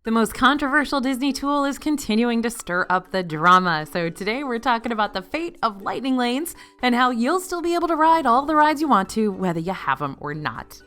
The most controversial Disney tool is continuing to stir up the drama. So today we're talking about the fate of lightning lanes and how you'll still be able to ride all the rides you want to, whether you have them or not.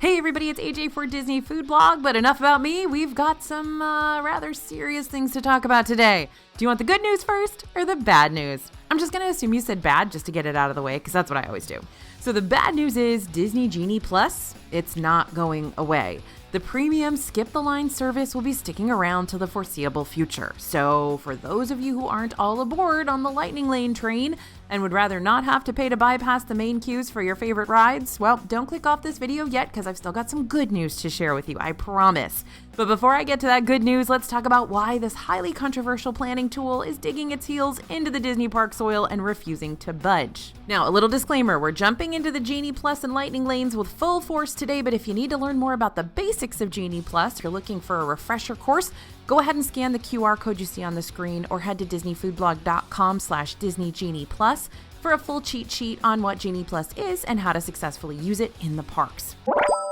Hey everybody, it's AJ for Disney Food Blog, but enough about me. We've got some rather serious things to talk about today. Do you want the good news first or the bad news? I'm just going to assume you said bad just to get it out of the way, because that's what I always do. So the bad news is Disney Genie Plus, it's not going away. The premium skip-the-line service will be sticking around till the foreseeable future. So for those of you who aren't all aboard on the lightning lane train and would rather not have to pay to bypass the main queues for your favorite rides, well, don't click off this video yet because I've still got some good news to share with you, I promise. But before I get to that good news, let's talk about why this highly controversial planning tool is digging its heels into the Disney park soil and refusing to budge. Now, a little disclaimer, we're jumping into the Genie Plus and lightning lanes with full force today, but if you need to learn more about the basics of Genie Plus, you're looking for a refresher course, go ahead and scan the QR code you see on the screen or head to disneyfoodblog.com/DisneyGeniePlus for a full cheat sheet on what Genie Plus is and how to successfully use it in the parks.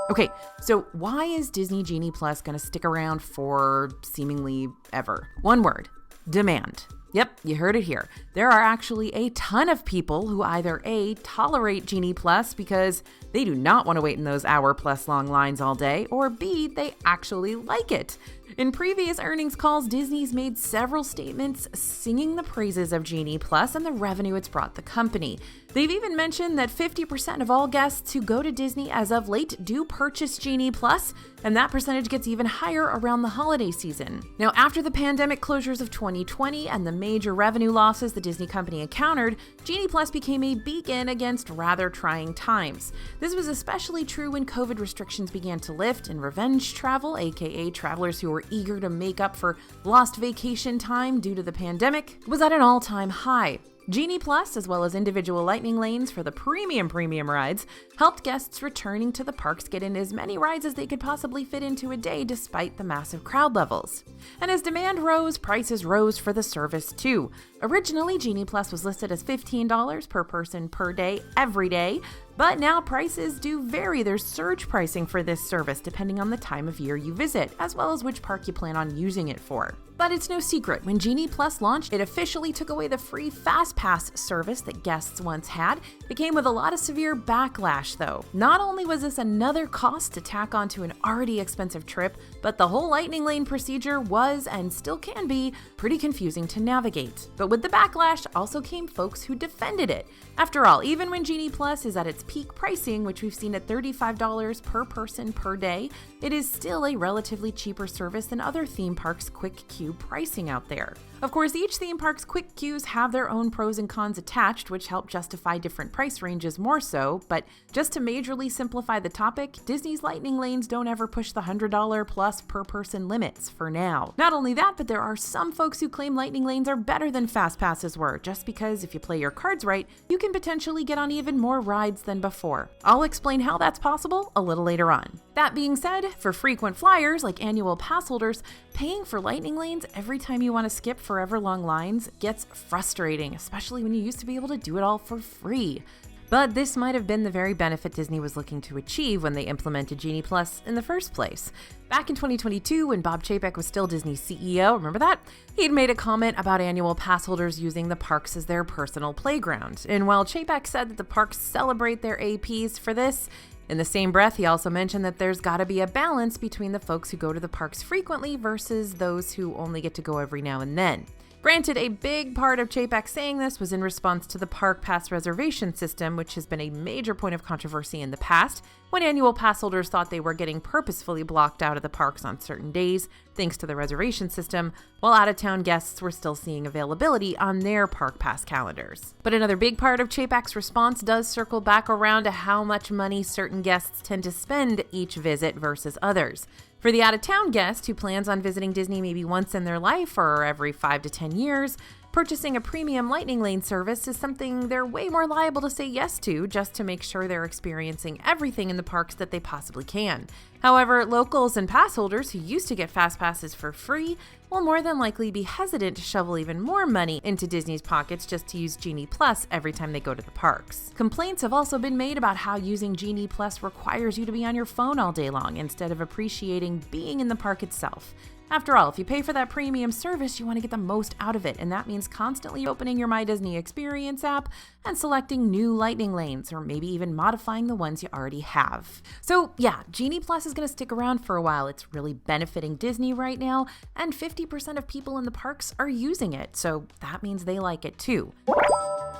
Okay, so why is Disney Genie Plus going to stick around for seemingly ever? One word, demand. Yep, you heard it here. There are actually a ton of people who either A, tolerate Genie Plus because they do not want to wait in those hour-plus long lines all day, or B, they actually like it. In previous earnings calls, Disney's made several statements singing the praises of Genie Plus and the revenue it's brought the company. They've even mentioned that 50% of all guests who go to Disney as of late do purchase Genie Plus, and that percentage gets even higher around the holiday season. Now, after the pandemic closures of 2020 and the major revenue losses the Disney company encountered, Genie Plus became a beacon against rather trying times. This was especially true when COVID restrictions began to lift and revenge travel, aka travelers who were eager to make up for lost vacation time due to the pandemic, was at an all-time high. Genie Plus, as well as individual lightning lanes for the premium rides, helped guests returning to the parks get in as many rides as they could possibly fit into a day despite the massive crowd levels. And as demand rose, prices rose for the service too. Originally, Genie Plus was listed as $15 per person per day, every day, but now prices do vary. There's surge pricing for this service depending on the time of year you visit, as well as which park you plan on using it for. But it's no secret, when Genie Plus launched, it officially took away the free Fast Pass service that guests once had. It came with a lot of severe backlash though. Not only was this another cost to tack onto an already expensive trip, but the whole lightning lane procedure was, and still can be, pretty confusing to navigate. But with the backlash also came folks who defended it. After all, even when Genie Plus is at its peak pricing, which we've seen at $35 per person per day, it is still a relatively cheaper service than other theme parks' quick queue pricing out there. Of course, each theme park's quick queues have their own pros and cons attached, which help justify different price ranges more so, but just to majorly simplify the topic, Disney's lightning lanes don't ever push the $100 plus per person limits for now. Not only that, but there are some folks who claim lightning lanes are better than fast passes were, just because if you play your cards right, you can potentially get on even more rides than before. I'll explain how that's possible a little later on. That being said, for frequent flyers like annual pass holders, paying for lightning lanes every time you want to skip forever long lines gets frustrating, especially when you used to be able to do it all for free. But this might have been the very benefit Disney was looking to achieve when they implemented Genie Plus in the first place. Back in 2022, when Bob Chapek was still Disney's CEO, remember that? He'd made a comment about annual pass holders using the parks as their personal playground. And while Chapek said that the parks celebrate their APs for this, in the same breath, he also mentioned that there's got to be a balance between the folks who go to the parks frequently versus those who only get to go every now and then. Granted, a big part of Chapek saying this was in response to the Park Pass reservation system, which has been a major point of controversy in the past, when annual pass holders thought they were getting purposefully blocked out of the parks on certain days, thanks to the reservation system, while out-of-town guests were still seeing availability on their Park Pass calendars. But another big part of Chapek's response does circle back around to how much money certain guests tend to spend each visit versus others. For the out-of-town guest who plans on visiting Disney maybe once in their life or every 5 to 10 years, Purchasing a premium Lightning Lane service is something they're way more liable to say yes to just to make sure they're experiencing everything in the parks that they possibly can. However, locals and pass holders who used to get fast passes for free will more than likely be hesitant to shovel even more money into Disney's pockets just to use Genie Plus every time they go to the parks. Complaints have also been made about how using Genie Plus requires you to be on your phone all day long instead of appreciating being in the park itself. After all, if you pay for that premium service, you want to get the most out of it, and that means constantly opening your My Disney Experience app and selecting new Lightning Lanes, or maybe even modifying the ones you already have. So yeah, Genie Plus is going to stick around for a while. It's really benefiting Disney right now, and 50% of people in the parks are using it, so that means they like it too.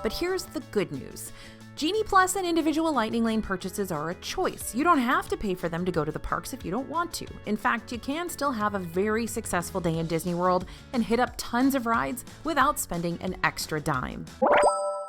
But here's the good news. Genie Plus and individual Lightning Lane purchases are a choice. You don't have to pay for them to go to the parks if you don't want to. In fact, you can still have a very successful day in Disney World and hit up tons of rides without spending an extra dime.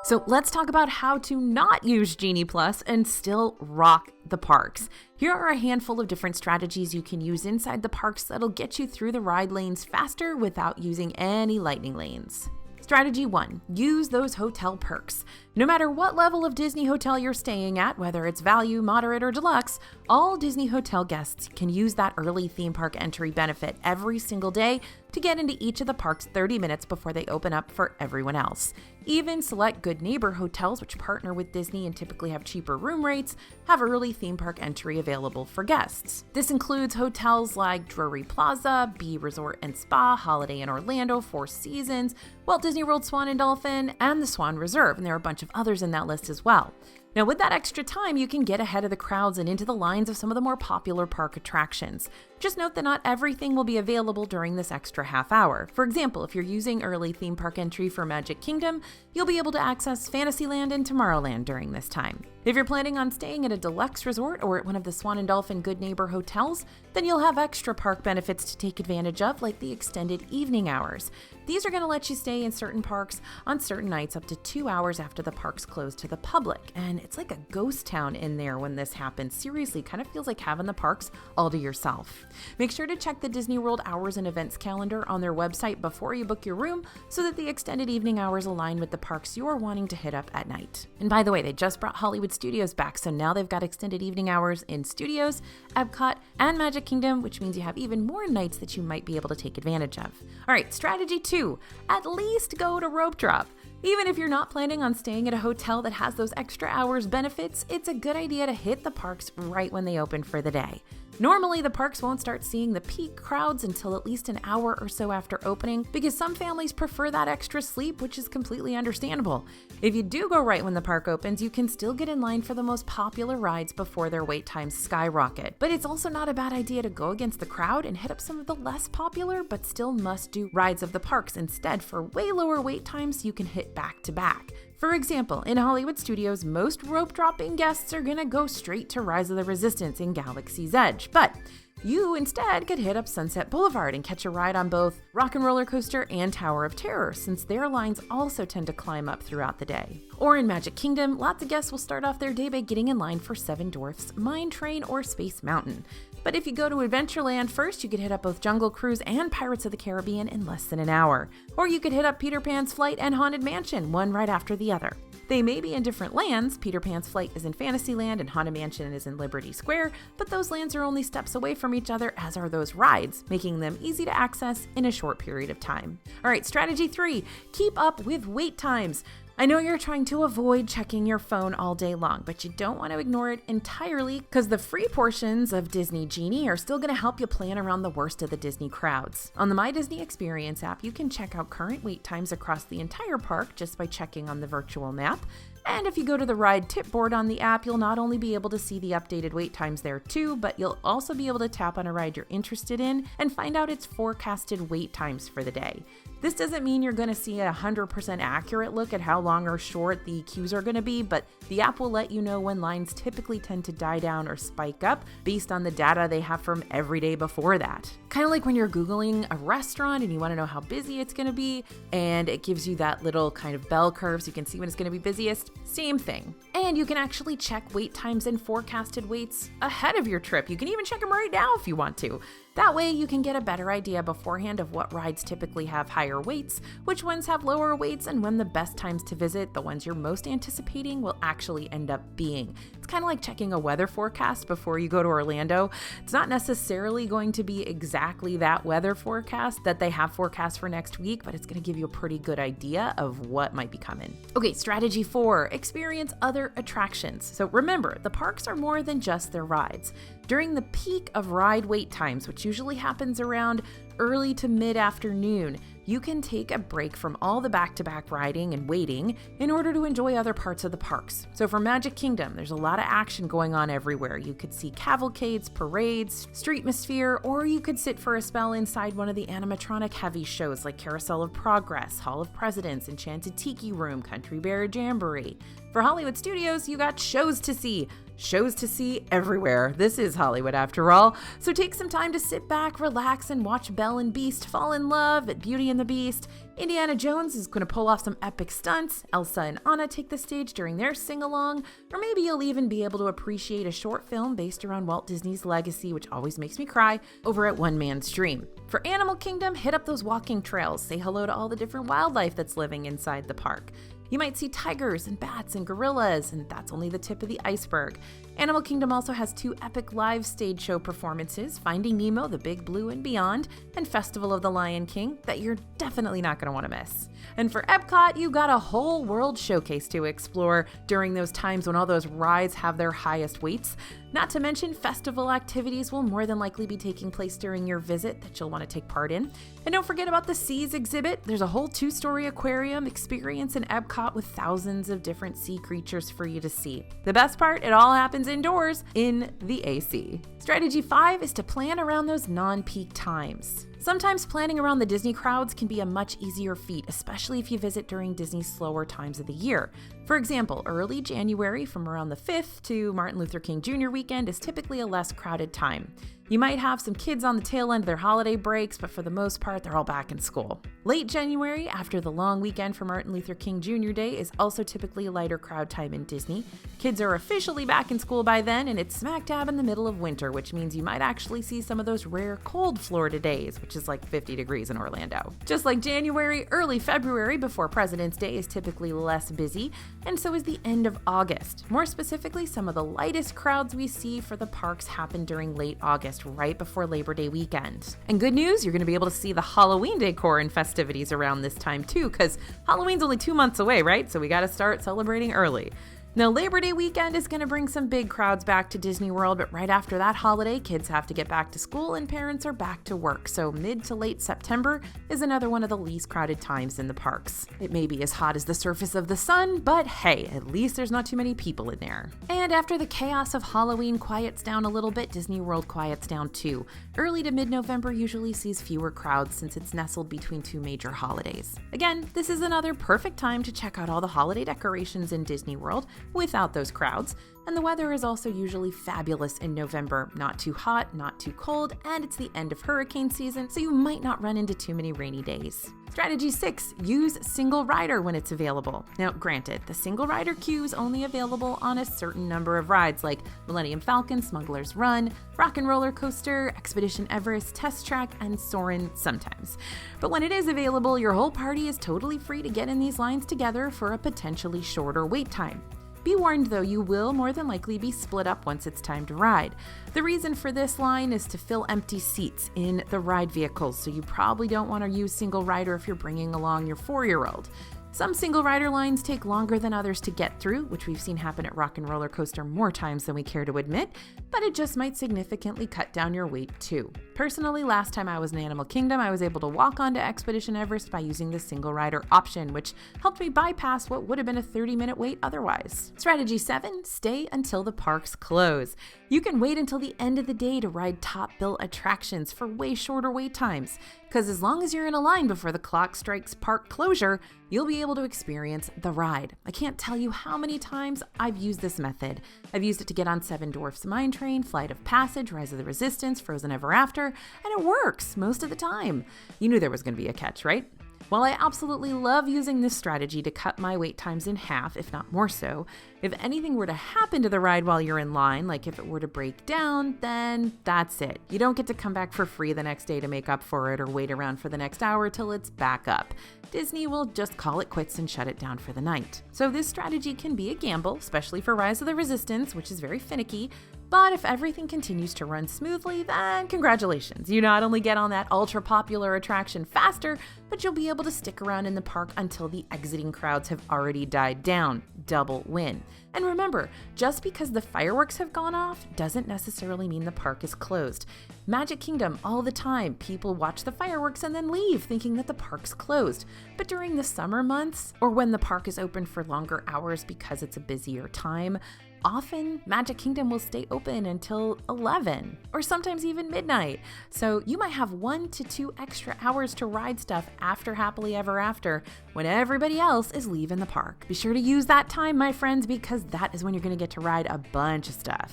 So let's talk about how to not use Genie Plus and still rock the parks. Here are a handful of different strategies you can use inside the parks that'll get you through the ride lanes faster without using any Lightning Lanes. Strategy 1. Use those hotel perks. No matter what level of Disney hotel you're staying at, whether it's value, moderate, or deluxe, all Disney hotel guests can use that early theme park entry benefit every single day to get into each of the parks 30 minutes before they open up for everyone else. Even select Good Neighbor hotels, which partner with Disney and typically have cheaper room rates, have early theme park entry available for guests. This includes hotels like Drury Plaza, B Resort and Spa, Holiday Inn Orlando, Four Seasons, Walt Disney World Swan and Dolphin, and the Swan Reserve, and there are a bunch of others in that list as well. Now, with that extra time, you can get ahead of the crowds and into the lines of some of the more popular park attractions. Just note that not everything will be available during this extra half hour. For example, if you're using early theme park entry for Magic Kingdom, you'll be able to access Fantasyland and Tomorrowland during this time. If you're planning on staying at a deluxe resort or at one of the Swan and Dolphin Good Neighbor hotels, then you'll have extra park benefits to take advantage of, like the extended evening hours. These are going to let you stay in certain parks on certain nights up to 2 hours after the parks close to the public. And it's like a ghost town in there when this happens. Seriously, kind of feels like having the parks all to yourself. Make sure to check the Disney World hours and events calendar on their website before you book your room so that the extended evening hours align with the parks you're wanting to hit up at night. And by the way, they just brought Hollywood Studios back, so now they've got extended evening hours in Studios, Epcot, and Magic Kingdom, which means you have even more nights that you might be able to take advantage of. All right, strategy 2, at least go to Rope Drop. Even if you're not planning on staying at a hotel that has those extra hours benefits, it's a good idea to hit the parks right when they open for the day. Normally, the parks won't start seeing the peak crowds until at least an hour or so after opening because some families prefer that extra sleep, which is completely understandable. If you do go right when the park opens, you can still get in line for the most popular rides before their wait times skyrocket. But it's also not a bad idea to go against the crowd and hit up some of the less popular but still must-do rides of the parks instead for way lower wait times you can hit back to back. For example, in Hollywood Studios, most rope dropping guests are gonna go straight to Rise of the Resistance in Galaxy's Edge, but you instead could hit up Sunset Boulevard and catch a ride on both Rock and Roller Coaster and Tower of Terror, since their lines also tend to climb up throughout the day. Or in Magic Kingdom, lots of guests will start off their day by getting in line for Seven Dwarfs, Mine Train, or Space Mountain. But if you go to Adventureland first, you could hit up both Jungle Cruise and Pirates of the Caribbean in less than an hour. Or you could hit up Peter Pan's Flight and Haunted Mansion, one right after the other. They may be in different lands. Peter Pan's Flight is in Fantasyland and Haunted Mansion is in Liberty Square, but those lands are only steps away from each other, as are those rides, making them easy to access in a short period of time. All right, strategy 3, keep up with wait times. I know you're trying to avoid checking your phone all day long, but you don't want to ignore it entirely because the free portions of Disney Genie are still going to help you plan around the worst of the Disney crowds. On the My Disney Experience app, you can check out current wait times across the entire park just by checking on the virtual map. And if you go to the ride tip board on the app, you'll not only be able to see the updated wait times there too, but you'll also be able to tap on a ride you're interested in and find out its forecasted wait times for the day. This doesn't mean you're going to see a 100% accurate look at how long or short the queues are going to be, but the app will let you know when lines typically tend to die down or spike up based on the data they have from every day before that. Kind of like when you're Googling a restaurant and you want to know how busy it's going to be, and it gives you that little kind of bell curve so you can see when it's going to be busiest. Same thing. And you can actually check wait times and forecasted waits ahead of your trip. You can even check them right now if you want to. That way you can get a better idea beforehand of what rides typically have higher waits, which ones have lower waits, and when the best times to visit, the ones you're most anticipating, will actually end up being. It's kind of like checking a weather forecast before you go to Orlando. It's not necessarily going to be exactly that weather forecast that they have forecast for next week, but it's going to give you a pretty good idea of what might be coming. Okay, strategy 4, experience other attractions. So remember, the parks are more than just their rides. During the peak of ride wait times, which usually happens around early to mid-afternoon, you can take a break from all the back-to-back riding and waiting in order to enjoy other parts of the parks. So for Magic Kingdom, there's a lot of action going on everywhere. You could see cavalcades, parades, Streetmosphere, or you could sit for a spell inside one of the animatronic heavy shows like Carousel of Progress, Hall of Presidents, Enchanted Tiki Room, Country Bear Jamboree. For Hollywood Studios, you got shows to see. Shows to see everywhere. This is Hollywood after all. So take some time to sit back, relax, and watch Belle and Beast fall in love at Beauty and the Beast. Indiana Jones is going to pull off some epic stunts. Elsa and Anna take the stage during their sing-along. Or maybe you'll even be able to appreciate a short film based around Walt Disney's legacy, which always makes me cry, over at One Man's Dream. For Animal Kingdom, hit up those walking trails. Say hello to all the different wildlife that's living inside the park. You might see tigers and bats and gorillas, and that's only the tip of the iceberg. Animal Kingdom also has 2 epic live stage show performances, Finding Nemo, The Big Blue and Beyond, and Festival of the Lion King, that you're definitely not going to want to miss. And for Epcot, you got a whole world showcase to explore during those times when all those rides have their highest waits. Not to mention, festival activities will more than likely be taking place during your visit that you'll want to take part in. And don't forget about the Seas exhibit. There's a whole 2-story aquarium experience in Epcot with thousands of different sea creatures for you to see. The best part, it all happens indoors in the AC. Strategy 5 is to plan around those non-peak times. Sometimes planning around the Disney crowds can be a much easier feat, especially if you visit during Disney's slower times of the year. For example, early January from around the 5th to Martin Luther King Jr. weekend is typically a less crowded time. You might have some kids on the tail end of their holiday breaks, but for the most part, they're all back in school. Late January, after the long weekend for Martin Luther King Jr. Day, is also typically a lighter crowd time in Disney. Kids are officially back in school by then, and it's smack dab in the middle of winter, which means you might actually see some of those rare cold Florida days, which is like 50 degrees in Orlando. Just like January, early February before President's Day is typically less busy, and so is the end of August. More specifically, some of the lightest crowds we see for the parks happen during late August, right before Labor Day weekend. And good news, you're going to be able to see the Halloween decor and festivities around this time too, because Halloween's only 2 months away, right? So we got to start celebrating early. Now, Labor Day weekend is going to bring some big crowds back to Disney World, but right after that holiday, kids have to get back to school and parents are back to work. So mid to late September is another one of the least crowded times in the parks. It may be as hot as the surface of the sun, but hey, at least there's not too many people in there. And after the chaos of Halloween quiets down a little bit, Disney World quiets down too. Early to mid-November usually sees fewer crowds since it's nestled between 2 major holidays. Again, this is another perfect time to check out all the holiday decorations in Disney World without those crowds, and the weather is also usually fabulous in November. Not too hot, not too cold, and it's the end of hurricane season, so you might not run into too many rainy days. Strategy 6, use single rider when it's available. Now, granted, the single rider queue is only available on a certain number of rides like Millennium Falcon, Smuggler's Run, Rock and Roller Coaster, Expedition Everest, Test Track, and Soarin' sometimes. But when it is available, your whole party is totally free to get in these lines together for a potentially shorter wait time. Be warned though, you will more than likely be split up once it's time to ride. The reason for this line is to fill empty seats in the ride vehicles, so you probably don't want to use single rider if you're bringing along your 4-year-old. Some single rider lines take longer than others to get through, which we've seen happen at Rock and Roller Coaster more times than we care to admit, but it just might significantly cut down your wait too. Personally, last time I was in Animal Kingdom, I was able to walk onto Expedition Everest by using the single rider option, which helped me bypass what would have been a 30-minute wait otherwise. Strategy 7, stay until the parks close. You can wait until the end of the day to ride top-built attractions for way shorter wait times, because as long as you're in a line before the clock strikes park closure, you'll be able to experience the ride. I can't tell you how many times I've used this method. I've used it to get on Seven Dwarfs Mine Train, Flight of Passage, Rise of the Resistance, Frozen Ever After, and it works most of the time. You knew there was going to be a catch, right? While I absolutely love using this strategy to cut my wait times in half, if not more so, if anything were to happen to the ride while you're in line, like if it were to break down, then that's it. You don't get to come back for free the next day to make up for it or wait around for the next hour till it's back up. Disney will just call it quits and shut it down for the night. So this strategy can be a gamble, especially for Rise of the Resistance, which is very finicky. But if everything continues to run smoothly, then congratulations. You not only get on that ultra popular attraction faster, but you'll be able to stick around in the park until the exiting crowds have already died down. Double win. And remember, just because the fireworks have gone off doesn't necessarily mean the park is closed. Magic Kingdom, all the time, people watch the fireworks and then leave thinking that the park's closed. But during the summer months, or when the park is open for longer hours because it's a busier time, often Magic Kingdom will stay open until 11 or sometimes even midnight. So you might have 1 to 2 extra hours to ride stuff after Happily Ever After when everybody else is leaving the park. Be sure to use that time, my friends, because that is when you're going to get to ride a bunch of stuff.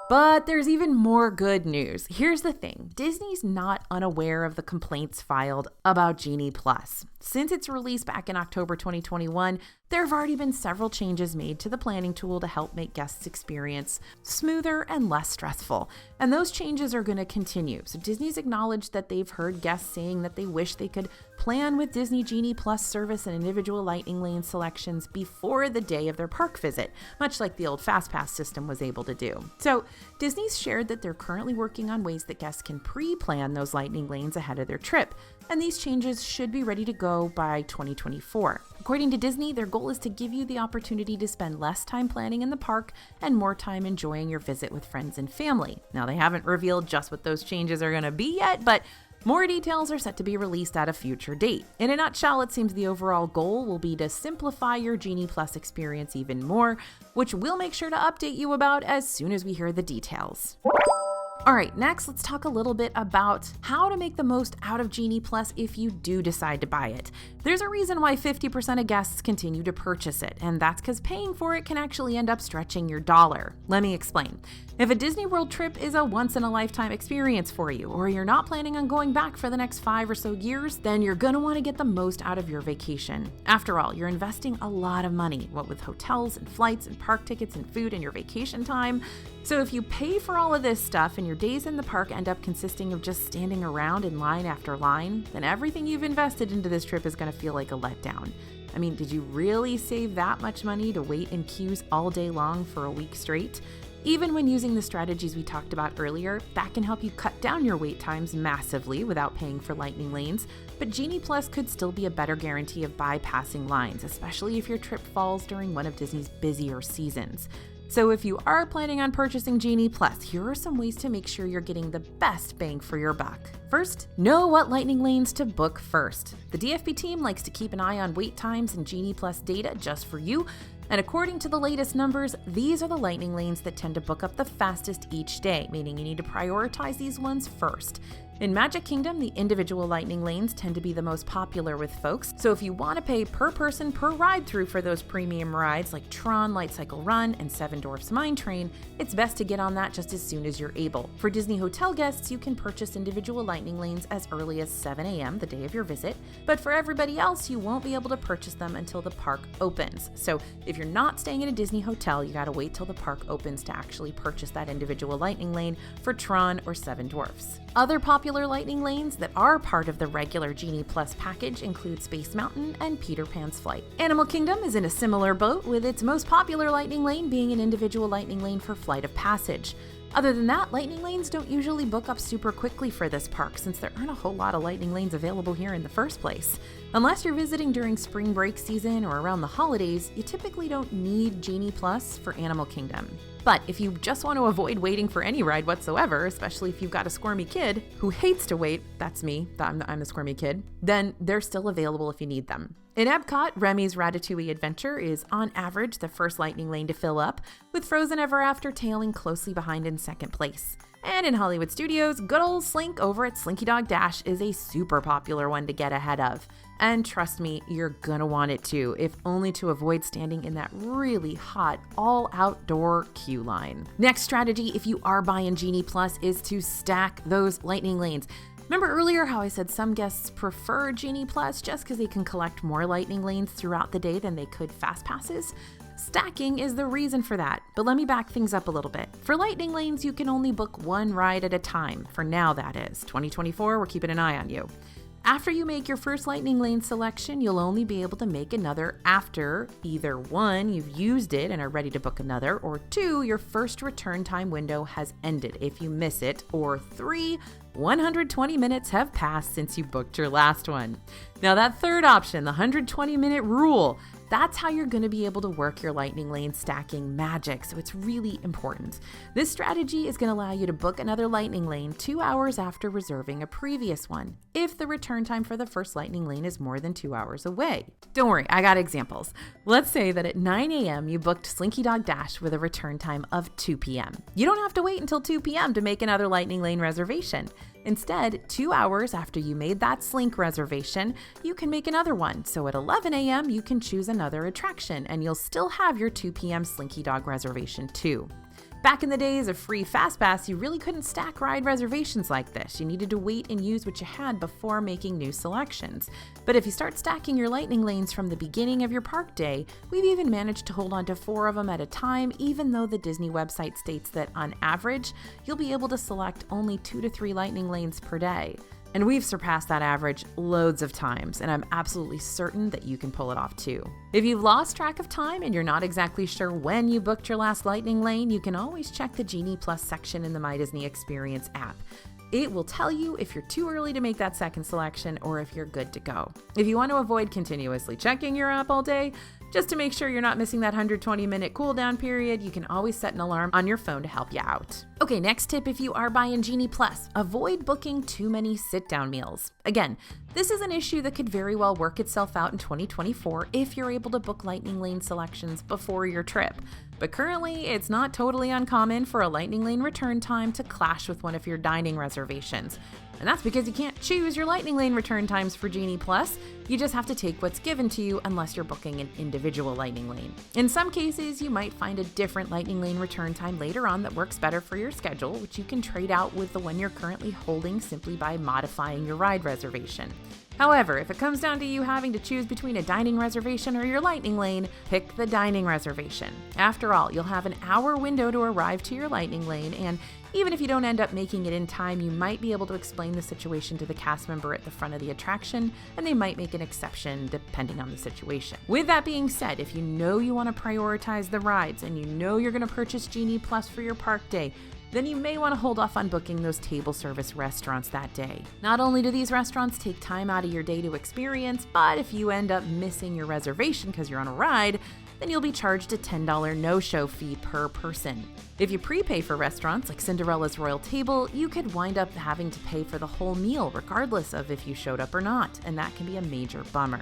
But there's even more good news. Here's the thing. Disney's not unaware of the complaints filed about Genie Plus. Since its release back in October 2021, there have already been several changes made to the planning tool to help make guests' experience smoother and less stressful. And those changes are going to continue. So Disney's acknowledged that they've heard guests saying that they wish they could plan with Disney Genie Plus service and individual Lightning Lane selections before the day of their park visit, much like the old FastPass system was able to do. So Disney's shared that they're currently working on ways that guests can pre-plan those Lightning Lanes ahead of their trip, and these changes should be ready to go by 2024. According to Disney, their goal is to give you the opportunity to spend less time planning in the park and more time enjoying your visit with friends and family. Now, they haven't revealed just what those changes are going to be yet, but more details are set to be released at a future date. In a nutshell, it seems the overall goal will be to simplify your Genie Plus experience even more, which we'll make sure to update you about as soon as we hear the details. All right, next let's talk a little bit about how to make the most out of Genie Plus if you do decide to buy it. There's a reason why 50% of guests continue to purchase it, and that's because paying for it can actually end up stretching your dollar. Let me explain. If a Disney World trip is a once-in-a-lifetime experience for you, or you're not planning on going back for the next 5 or so years, then you're going to want to get the most out of your vacation. After all, you're investing a lot of money, what with hotels and flights and park tickets and food and your vacation time. So if you pay for all of this stuff and your days in the park end up consisting of just standing around in line after line, then everything you've invested into this trip is going to feel like a letdown. I mean, did you really save that much money to wait in queues all day long for a week straight? Even when using the strategies we talked about earlier, that can help you cut down your wait times massively without paying for Lightning Lanes, but Genie Plus could still be a better guarantee of bypassing lines, especially if your trip falls during one of Disney's busier seasons. So if you are planning on purchasing Genie Plus, here are some ways to make sure you're getting the best bang for your buck. First, know what Lightning Lanes to book first. The DFP team likes to keep an eye on wait times and Genie Plus data just for you, and according to the latest numbers, these are the Lightning Lanes that tend to book up the fastest each day, meaning you need to prioritize these ones first. In Magic Kingdom, the individual Lightning Lanes tend to be the most popular with folks, so if you want to pay per person per ride through for those premium rides like Tron, Light Cycle Run, and Seven Dwarfs Mine Train, it's best to get on that just as soon as you're able. For Disney hotel guests, you can purchase individual Lightning Lanes as early as 7 a.m. the day of your visit, but for everybody else, you won't be able to purchase them until the park opens. So if you're not staying in a Disney hotel, you gotta wait till the park opens to actually purchase that individual Lightning Lane for Tron or Seven Dwarfs. Other popular Lightning Lanes that are part of the regular Genie Plus package include Space Mountain and Peter Pan's Flight. Animal Kingdom is in a similar boat, with its most popular Lightning Lane being an individual Lightning Lane for Flight of Passage. Other than that, Lightning Lanes don't usually book up super quickly for this park since there aren't a whole lot of Lightning Lanes available here in the first place. Unless you're visiting during spring break season or around the holidays, you typically don't need Genie Plus for Animal Kingdom. But if you just want to avoid waiting for any ride whatsoever, especially if you've got a squirmy kid who hates to wait, that's me, I'm the squirmy kid, then they're still available if you need them. In Epcot, Remy's Ratatouille Adventure is on average the first Lightning Lane to fill up, with Frozen Ever After tailing closely behind in second place. And in Hollywood Studios, good old Slink over at Slinky Dog Dash is a super popular one to get ahead of. And trust me, you're gonna want it too, if only to avoid standing in that really hot, all-outdoor queue line. Next strategy, if you are buying Genie Plus, is to stack those Lightning Lanes. Remember earlier how I said some guests prefer Genie Plus just because they can collect more lightning lanes throughout the day than they could fast passes? Stacking is the reason for that, but let me back things up a little bit. For lightning lanes, you can only book one ride at a time. For now, that is. 2024, we're keeping an eye on you. After you make your first lightning lane selection, you'll only be able to make another after either 1, you've used it and are ready to book another, or 2, your first return time window has ended if you miss it, or 3, 120 minutes have passed since you booked your last one. Now that third option, the 120-minute rule, that's how you're going to be able to work your lightning lane stacking magic, so it's really important. This strategy is going to allow you to book another lightning lane 2 hours after reserving a previous one, if the return time for the first lightning lane is more than 2 hours away. Don't worry, I got examples. Let's say that at 9 a.m. you booked Slinky Dog Dash with a return time of 2 p.m. You don't have to wait until 2 p.m. to make another lightning lane reservation. Instead, 2 hours after you made that Slink reservation, you can make another one. So at 11 a.m., you can choose another attraction, and you'll still have your 2 p.m. Slinky Dog reservation too. Back in the days of free FastPass, you really couldn't stack ride reservations like this. You needed to wait and use what you had before making new selections. But if you start stacking your lightning lanes from the beginning of your park day, we've even managed to hold on to 4 of them at a time, even though the Disney website states that on average, you'll be able to select only 2 to 3 lightning lanes per day. And we've surpassed that average loads of times, and I'm absolutely certain that you can pull it off too. If you've lost track of time and you're not exactly sure when you booked your last lightning lane, you can always check the Genie Plus section in the My Disney Experience app. It will tell you if you're too early to make that second selection or if you're good to go. If you want to avoid continuously checking your app all day, just to make sure you're not missing that 120-minute cooldown period, you can always set an alarm on your phone to help you out. Okay, next tip if you are buying Genie Plus, avoid booking too many sit-down meals. Again, this is an issue that could very well work itself out in 2024 if you're able to book lightning lane selections before your trip. But currently, it's not totally uncommon for a lightning lane return time to clash with one of your dining reservations. And that's because you can't choose your lightning lane return times for Genie Plus. You just have to take what's given to you unless you're booking an individual lightning lane. In some cases, you might find a different lightning lane return time later on that works better for your schedule, which you can trade out with the one you're currently holding simply by modifying your ride reservation. However, if it comes down to you having to choose between a dining reservation or your lightning lane, pick the dining reservation. After all, you'll have an hour window to arrive to your lightning lane, and even if you don't end up making it in time, you might be able to explain the situation to the cast member at the front of the attraction, and they might make an exception depending on the situation. With that being said, if you know you want to prioritize the rides and you know you're going to purchase Genie Plus for your park day, then you may want to hold off on booking those table service restaurants that day. Not only do these restaurants take time out of your day to experience, but if you end up missing your reservation because you're on a ride, then you'll be charged a $10 no-show fee per person. If you prepay for restaurants like Cinderella's Royal Table, you could wind up having to pay for the whole meal regardless of if you showed up or not, and that can be a major bummer.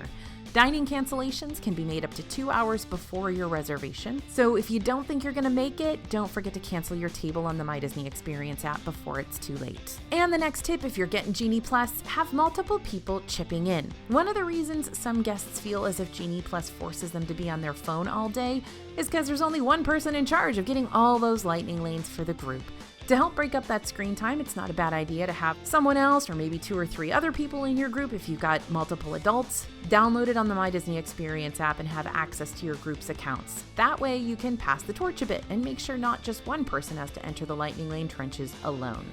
Dining cancellations can be made up to 2 hours before your reservation, so if you don't think you're going to make it, don't forget to cancel your table on the My Disney Experience app before it's too late. And the next tip, if you're getting Genie Plus, have multiple people chipping in. One of the reasons some guests feel as if Genie Plus forces them to be on their phone all day is because there's only one person in charge of getting all those lightning lanes for the group. To help break up that screen time, it's not a bad idea to have someone else or maybe 2 or 3 other people in your group if you've got multiple adults download it on the My Disney Experience app and have access to your group's accounts. That way you can pass the torch a bit and make sure not just one person has to enter the lightning lane trenches alone.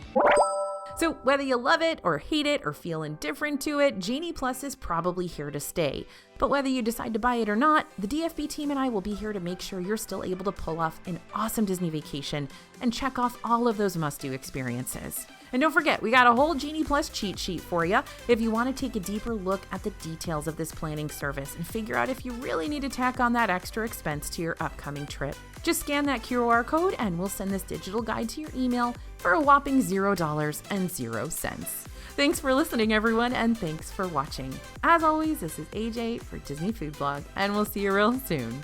So whether you love it or hate it or feel indifferent to it, Genie Plus is probably here to stay. But whether you decide to buy it or not, the DFB team and I will be here to make sure you're still able to pull off an awesome Disney vacation and check off all of those must-do experiences. And don't forget, we got a whole Genie Plus cheat sheet for you if you want to take a deeper look at the details of this planning service and figure out if you really need to tack on that extra expense to your upcoming trip. Just scan that QR code and we'll send this digital guide to your email for a whopping $0.00. Thanks for listening, everyone, and thanks for watching. As always, this is AJ for Disney Food Blog, and we'll see you real soon.